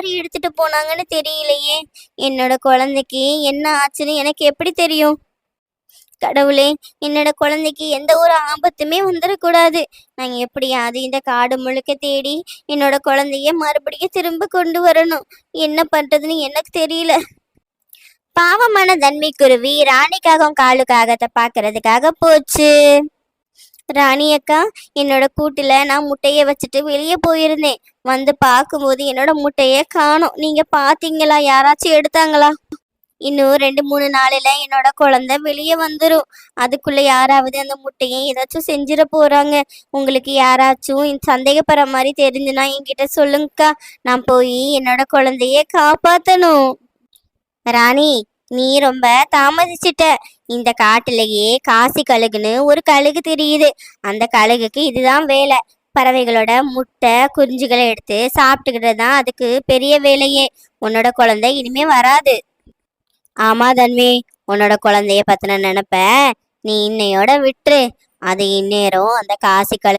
யார் எடுத்துட்டு போனாங்கன்னு தெரியலையே. என்னோட குழந்தைக்கு என்ன ஆச்சுன்னு எனக்கு எப்படி தெரியும்? கடவுளே, என்னோட குழந்தைக்கு எந்த ஒரு ஆபத்துமே வந்துடக்கூடாது. நான் எப்படியாவது இந்த காடு முழுக்க தேடி என்னோட குழந்தைய மறுபடியும் திரும்ப கொண்டு வரணும். என்ன பண்றதுன்னு எனக்கு தெரியல. பாவமான தன்மைக்குருவி ராணிக்காகவும் காலுக்காகத்தை பாக்குறதுக்காக போச்சு. ராணி அக்கா, என்னோட கூட்டுல நான் முட்டைய வச்சுட்டு வெளியே போயிருந்தேன். வந்து பார்க்கும்போது என்னோட முட்டைய காணோம். நீங்க பாத்தீங்களா? யாராச்சும் எடுத்தாங்களா? இன்னும் 2-3 நாளில் என்னோட குழந்தை வெளியே வந்துடும். அதுக்குள்ள யாராவது அந்த முட்டையை ஏதாச்சும் செஞ்சிட போறாங்க. உங்களுக்கு யாராச்சும் சந்தேகப்படுற மாதிரி தெரிஞ்சுனா என்கிட்ட சொல்லுங்கக்கா. நான் போய் என்னோட குழந்தைய காப்பாத்தணும். ராணி, நீ ரொம்ப தாமதிச்சிட்ட. இந்த காட்டுலயே காசி கழுகுன்னு ஒரு கழுகு தெரியுது. அந்த கழுகுக்கு இதுதான் வேலை. பறவைகளோட முட்டை குஞ்சுகளை எடுத்து சாப்பிட்டுக்கிட்டு தான் அதுக்கு பெரிய வேலையே. உன்னோட குழந்தை இனிமே வராது. ஆமா தன்வி, உன்னோட குழந்தைய பத்தின நினைப்ப நீ இன்னையோட விட்டுரு. அது இந்நேரம் அந்த காசி